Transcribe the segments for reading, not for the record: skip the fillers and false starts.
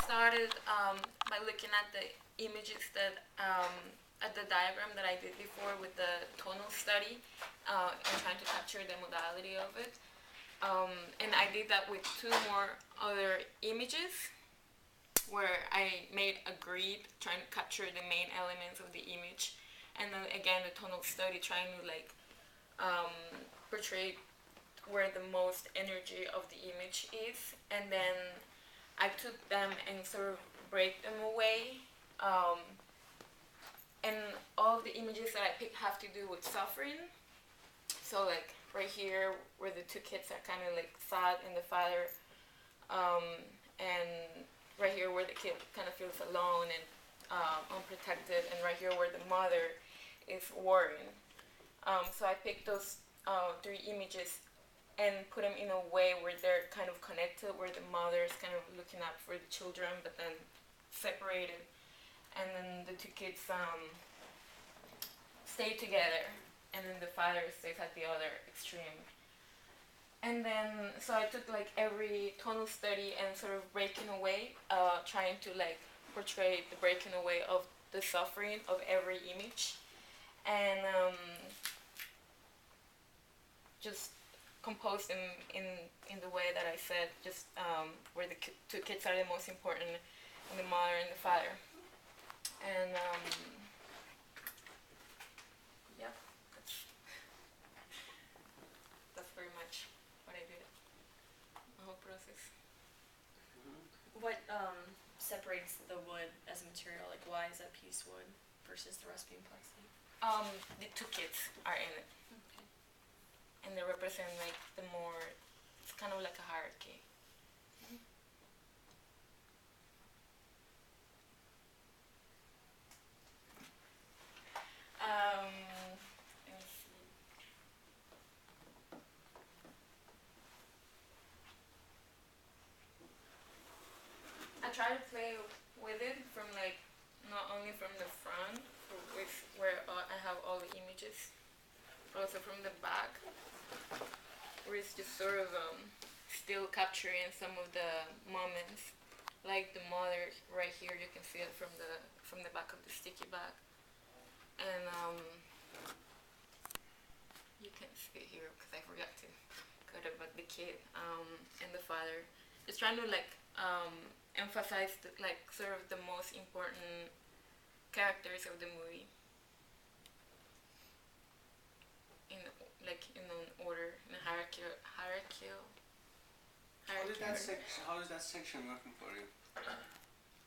started by looking at the images that at the diagram that I did before with the tonal study and trying to capture the modality of it. And I did that with two more other images where I made a grid trying to capture the main elements of the image, and then again the tonal study trying to like portray where the most energy of the image is, and then I took them and sort of break them away. And all of the images that I picked have to do with suffering. So like right here where the two kids are kind of like sad and the father, and right here where the kid kind of feels alone and unprotected, and right here where the mother is worrying. So I picked those three images and put them in a way where they're kind of connected, where the mother is kind of looking out for the children but then separated, and then the two kids stay together, and then the father stays at the other extreme. And then, so I took like every tonal study and sort of breaking away, trying to like portray the breaking away of the suffering of every image, and just compose them in the way that I said, just where the two kids are the most important, and the mother and the father. And yeah, that's very much what I did, the whole process. What separates the wood as a material? Like, why is that piece wood versus the rest being plexi? The two kids are in it. Okay. And they represent like the more, it's kind of like a hierarchy. Let me see. I try to play with it from like, not only from the front, where I have all the images, but also from the back, where it's just sort of still capturing some of the moments, like the mother right here. You can see it from the back of the sticky back, and you can see it here because I forgot to cut it. But the kid and the father, just trying to like emphasize like sort of the most important characters of the movie. In an order, in a hierarchical. How is that section working for you?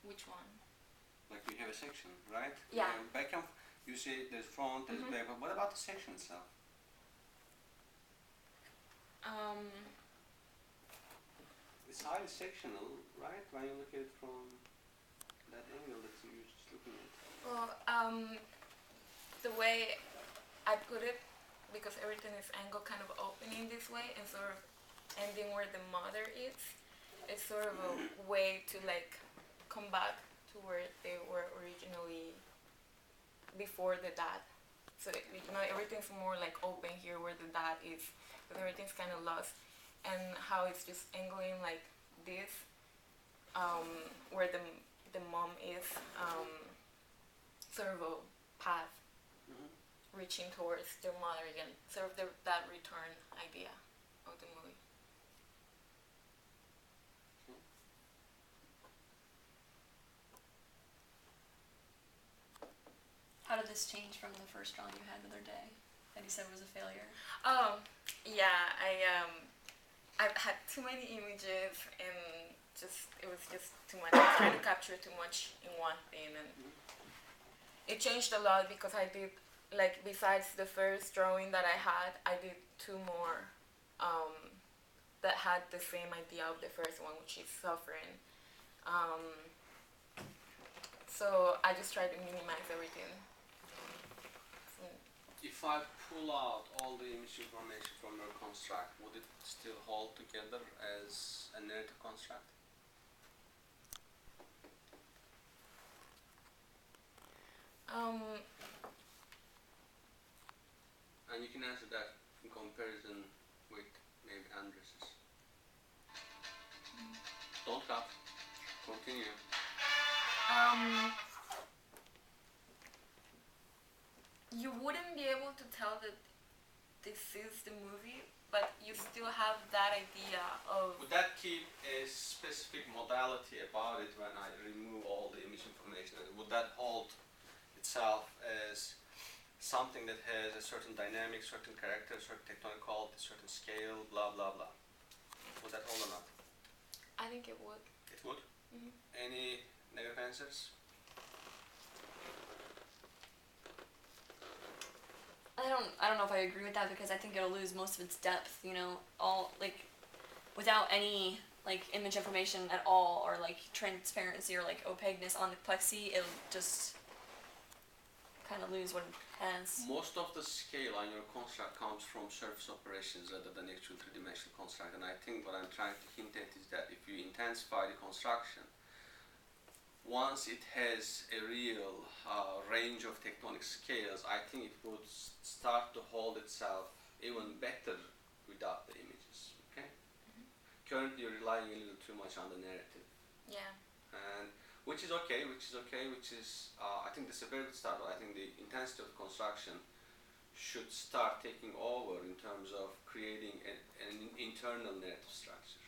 Which one? Like we have a section, right? Yeah. Back and you see there's front, there's back, but what about the section itself? It's highly sectional, right? When you look at it from that angle that you're just looking at. Well, the way I put it, because everything is angled kind of opening this way and sort of ending where the mother is, it's sort of a way to like come back to where they were originally before the dad. So everything's more like open here where the dad is, but everything's kind of lost, and how it's just angling like this, where the mom is, sort of a path reaching towards their mother again, sort of that return idea of the movie. How did this change from the first drawing you had the other day that you said was a failure? Oh, yeah, I've had too many images, and it was just too much. I was trying to capture too much in one thing, and it changed a lot because I did, like, besides the first drawing that I had, I did two more that had the same idea of the first one, which is suffering. So I just tried to minimize everything. If I pull out all the image information from your construct, would it still hold together as a narrative construct? And you can answer that in comparison with maybe Andres's. Don't cut. Continue. opinion? Um, you wouldn't be able to tell that this is the movie, but you still have that idea of. Would that keep a specific modality about it when I remove all the image information? Would that hold itself as something that has a certain dynamic, certain character, certain tectonic quality, certain scale, blah blah blah? Would that hold or not? I think it would. It would? Mhm. Any negative answers? I don't know if I agree with that because I think it'll lose most of its depth, you know, all like without any like image information at all or like transparency or like opaqueness on the plexi, it'll just kind of lose what it has. Most of the scale on your construct comes from surface operations rather than actual three-dimensional construct, and I think what I'm trying to hint at is that if you intensify the construction, once it has a real range of tectonic scales, I think it would start to hold itself even better without the images. Okay. Currently, you're relying a little too much on the narrative, Yeah. and which is okay. I think this is a very good start. But I think the intensity of construction should start taking over in terms of creating an internal narrative structure.